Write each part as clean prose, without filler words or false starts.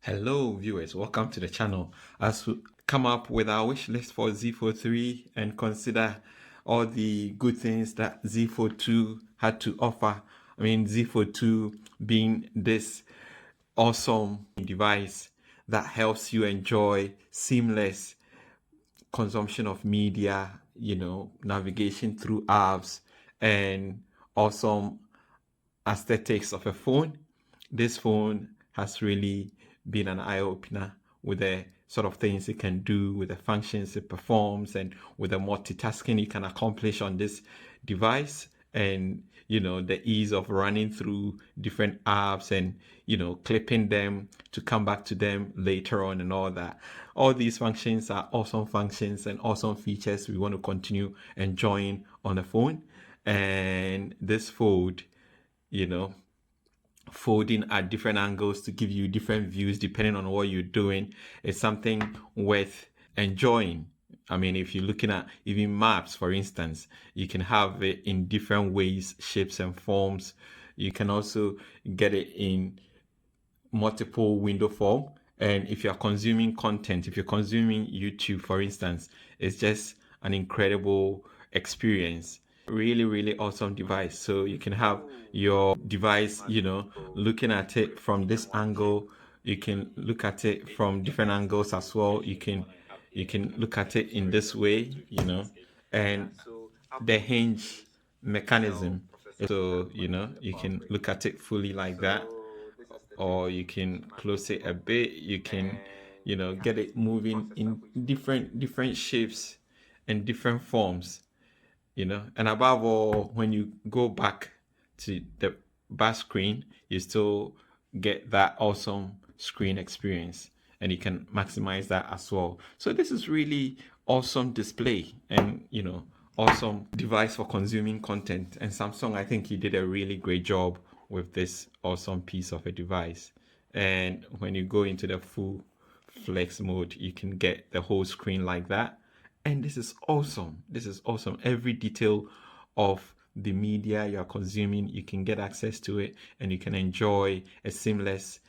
Hello viewers, welcome to the channel. As we come up with our wish list for Z Fold 3 and consider all the good things that Z Fold 2 had to offer. I mean, Z Fold 2 being this awesome device that helps you enjoy seamless consumption of media, navigation through apps and awesome aesthetics of a phone. This phone has really been an eye-opener with the sort of things it can do, with the functions it performs, and with the multitasking you can accomplish on this device, and the ease of running through different apps and clipping them to come back to them later on and all that. All these functions are awesome functions and awesome features we want to continue enjoying on the phone. And this fold, folding at different angles to give you different views depending on what you're doing is something worth enjoying. I mean, if you're looking at even maps, for instance, you can have it in different ways, shapes and forms. You can also get it in multiple window form. And if you're consuming content, if you're consuming YouTube, for instance, it's just an incredible experience. Really awesome device. So you can have your device, looking at it from this angle. You can look at it from different angles as well. You can look at it in this way, and the hinge mechanism. So you can look at it fully like that, or you can close it a bit. You can get it moving in different shapes and different forms, and above all, when you go back to the back screen, you still get that awesome screen experience, and you can maximize that as well. So this is really awesome display and awesome device for consuming content. And Samsung, I think you did a really great job with this awesome piece of a device. And when you go into the full flex mode, you can get the whole screen like that. And this is awesome. This is awesome. Every detail of the media you are consuming, you can get access to it, and you can enjoy a seamless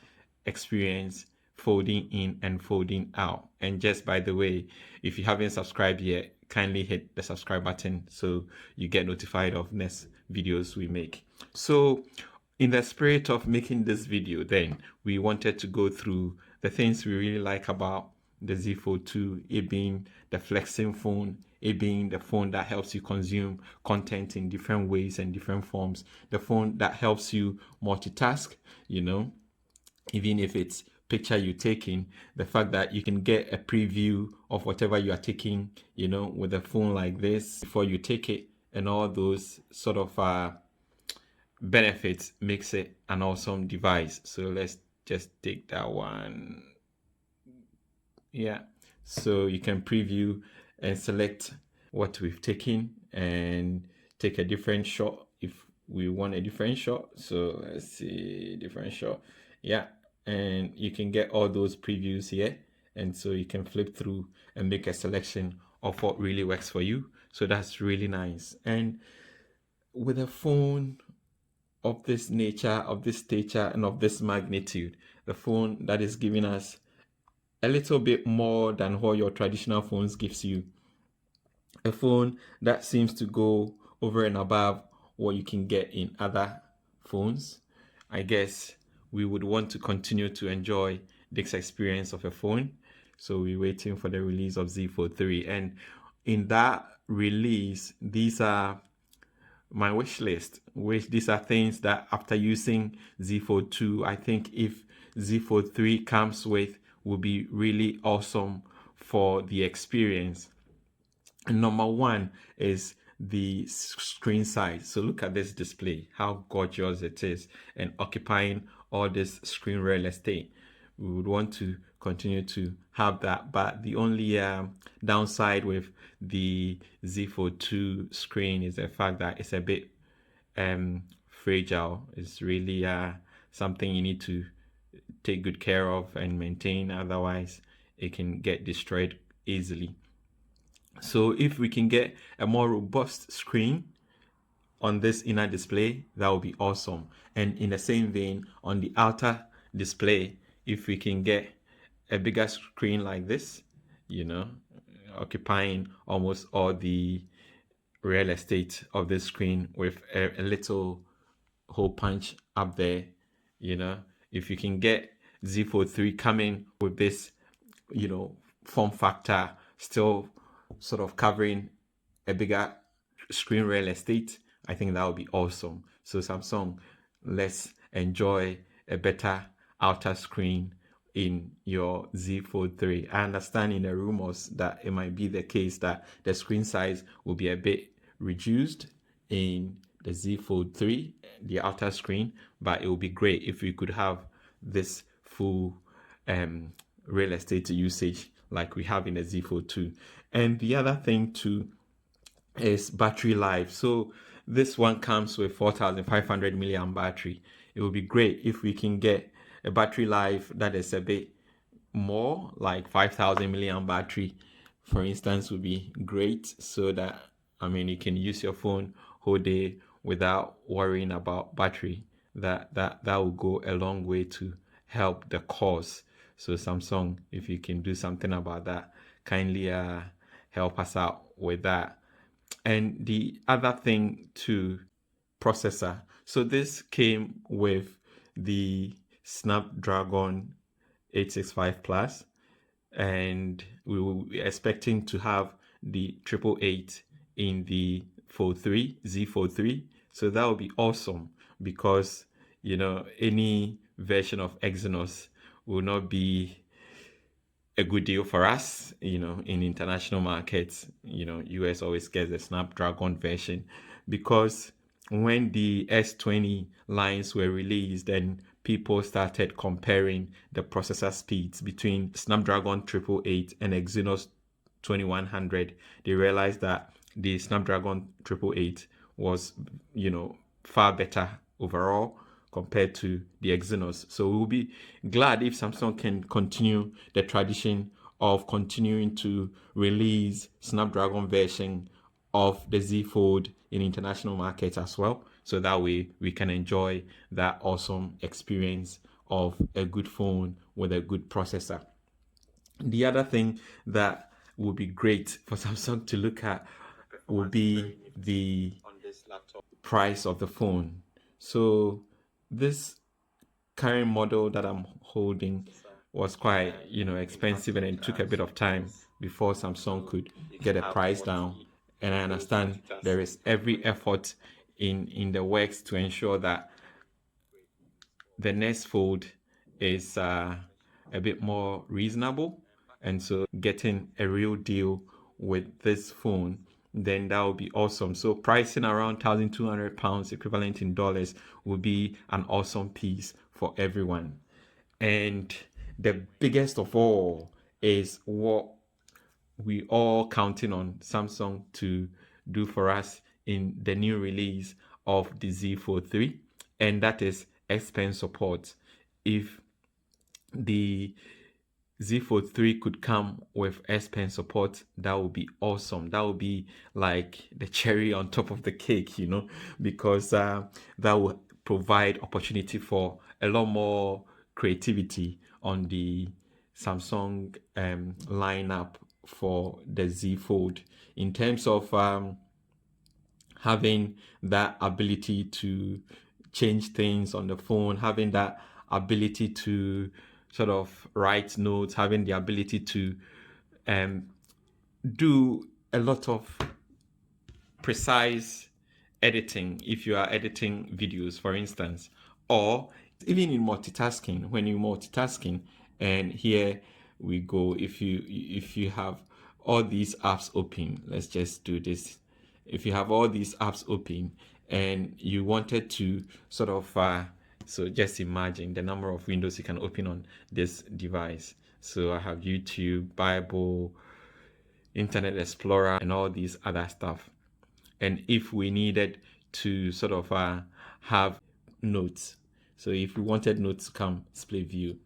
experience folding in and folding out. And just by the way, if you haven't subscribed yet, kindly hit the subscribe button so you get notified of next videos we make. So in the spirit of making this video, then we wanted to go through the things we really like about the Z Fold 2, it being the flexing phone, it being the phone that helps you consume content in different ways and different forms, the phone that helps you multitask, even if it's picture you're taking, the fact that you can get a preview of whatever you are taking, with a phone like this before you take it, and all those sort of benefits makes it an awesome device. So let's just take that one. Yeah, so you can preview and select what we've taken and take a different shot if we want a different shot. So let's see, different shot. Yeah, and you can get all those previews here, and so you can flip through and make a selection of what really works for you. So that's really nice. And with a phone of this nature, of this stature, and of this magnitude, the phone that is giving us a little bit more than what your traditional phones gives you, a phone that seems to go over and above what you can get in other phones, I guess we would want to continue to enjoy this experience of a phone. So we're waiting for the release of Z Fold 3, and in that release, these are my wish list. These are things that after using Z Fold 2, I think if Z Fold 3 comes with, will be really awesome for the experience. And number one is the screen size. So look at this display, how gorgeous it is, and occupying all this screen real estate. We would want to continue to have that, but the only downside with the Z Fold 2 screen is the fact that it's a bit fragile. It's really something you need to take good care of and maintain, otherwise it can get destroyed easily. So if we can get a more robust screen on this inner display, that would be awesome. And in the same vein, on the outer display, if we can get a bigger screen like this, you know, occupying almost all the real estate of the screen with a little hole punch up there, you know, if you can get Z Fold 3 coming with this, you know, form factor, still sort of covering a bigger screen real estate, I think that would be awesome. So Samsung, let's enjoy a better outer screen in your Z Fold 3. I understand in the rumors that it might be the case that the screen size will be a bit reduced in the Z Fold 3, the outer screen, but it would be great if we could have this full real estate usage like we have in the Z Fold 2. And the other thing too is battery life. So this one comes with 4,500 milliamp battery. It would be great if we can get a battery life that is a bit more, like 5,000 milliamp battery, for instance, would be great. So that, I mean, you can use your phone whole day without worrying about battery. That will go a long way to help the cause. So Samsung, if you can do something about that, kindly help us out with that. And the other thing too, processor. So this came with the Snapdragon 865 Plus, and we were expecting to have the 888 in the Fold 3, Z Fold 3. So that would be awesome because, you know, any version of Exynos will not be a good deal for us, you know, in international markets. You know, US always gets the Snapdragon version because when the S20 lines were released, then people started comparing the processor speeds between Snapdragon 888 and Exynos 2100. They realized that the Snapdragon 888 was, you know, far better overall compared to the Exynos. So we'll be glad if Samsung can continue the tradition of continuing to release Snapdragon version of the Z Fold in international markets as well. So that way we can enjoy that awesome experience of a good phone with a good processor. The other thing that would be great for Samsung to look at would be the price of the phone. So this current model that I'm holding was quite, you know, expensive, and it took a bit of time before Samsung could get a price down. And I understand there is every effort in the works to ensure that the next fold is a bit more reasonable. And so getting a real deal with this phone, then that would be awesome. So pricing around £1,200 equivalent in dollars would be an awesome piece for everyone. And the biggest of all is what we all counting on Samsung to do for us in the new release of the Z Fold 3, and that is S Pen support. If the Z Fold 3 could come with S Pen support, that would be awesome. That would be like the cherry on top of the cake, you know, because that would provide opportunity for a lot more creativity on the Samsung lineup for the Z Fold in terms of having that ability to change things on the phone, having that ability to sort of write notes, having the ability to do a lot of precise editing if you are editing videos, for instance, or even in multitasking, when you're multitasking. And here we go, if you have all these apps open, let's just do this. If you have all these apps open and you wanted to sort of so just imagine the number of windows you can open on this device. So I have YouTube, Bible, Internet Explorer, and all these other stuff. And if we needed to sort of have notes, so if we wanted notes to come split view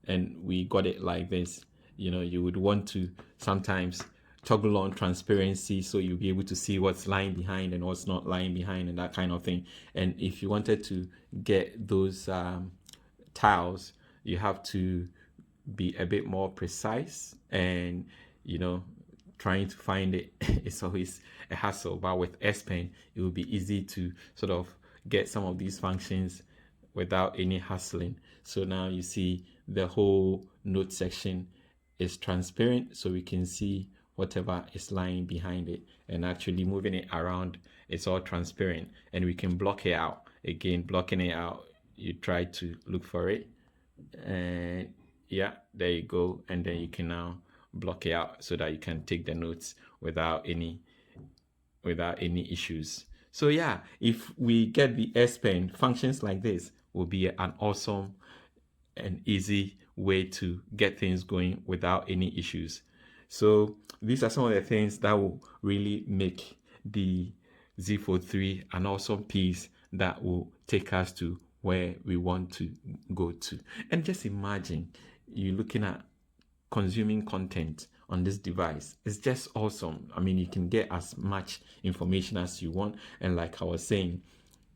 and we got it like this, you know, you would want to sometimes toggle on transparency so you'll be able to see what's lying behind and what's not lying behind and that kind of thing. And if you wanted to get those tiles, you have to be a bit more precise, and trying to find it is always a hassle. But with S Pen, it will be easy to sort of get some of these functions without any hassling. So now you see the whole note section is transparent, so we can see whatever is lying behind it, and actually moving it around, it's all transparent, and we can block it out. Again, blocking it out, you try to look for it, and yeah, there you go. And then you can now block it out so that you can take the notes without any issues. So yeah, if we get the S Pen, functions like this will be an awesome and easy way to get things going without any issues. So these are some of the things that will really make the Z Fold 3 an awesome piece that will take us to where we want to go to. And just imagine you looking at consuming content on this device. It's just awesome. I mean, you can get as much information as you want. And like I was saying,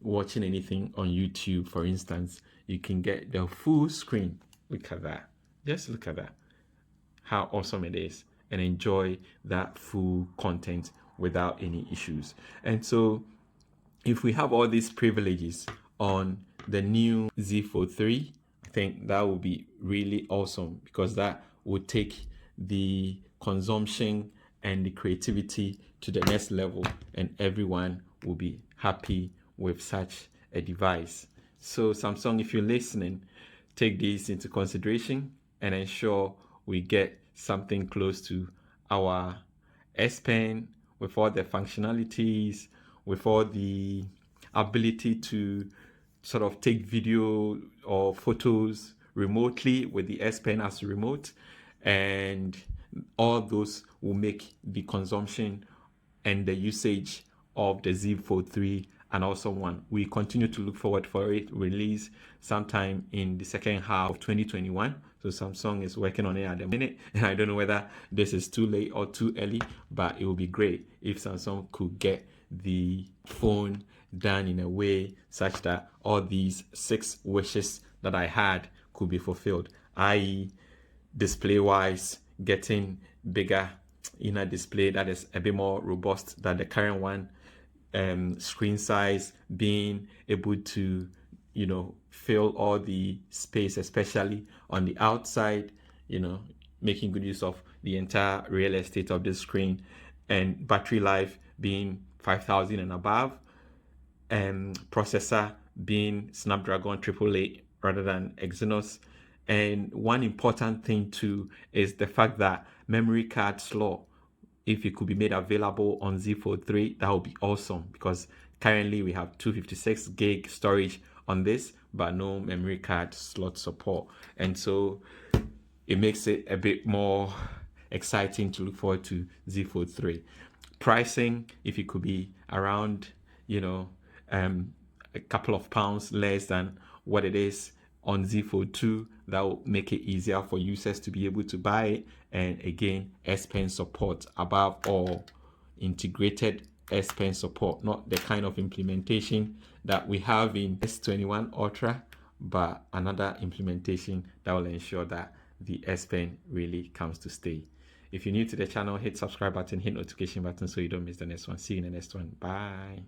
watching anything on YouTube, for instance, you can get the full screen. Look at that. Just look at that. How awesome it is. And enjoy that full content without any issues. And so if we have all these privileges on the new Z Fold 3, I think that would be really awesome, because that would take the consumption and the creativity to the next level, and everyone will be happy with such a device. So Samsung, if you're listening, take this into consideration and ensure we get something close to our S Pen with all the functionalities, with all the ability to sort of take video or photos remotely with the S Pen as remote, and all those will make the consumption and the usage of the Z Fold 3 an awesome one. We continue to look forward for it release sometime in the second half of 2021. So Samsung is working on it at the minute, and I don't know whether this is too late or too early, but it would be great if Samsung could get the phone done in a way such that all these 6 wishes that I had could be fulfilled, i.e. display wise, getting bigger inner display that is a bit more robust than the current one, screen size, being able to fill all the space, especially on the outside, making good use of the entire real estate of the screen, and battery life being 5,000 and above, processor being Snapdragon 888 rather than Exynos. And one important thing too is the fact that memory card slot, if it could be made available on Z Fold 3, that would be awesome, because currently we have 256 gig storage on this, but no memory card slot support. And so it makes it a bit more exciting to look forward to Z Fold 3. Pricing, if it could be around, a couple of pounds less than what it is on Z Fold 2, that will make it easier for users to be able to buy it. And again, S Pen support, above all, integrated S Pen support, not the kind of implementation that we have in S21 Ultra, but another implementation that will ensure that the S Pen really comes to stay. If you're new to the channel, hit subscribe button, hit notification button so you don't miss the next one. See you in the next one. Bye.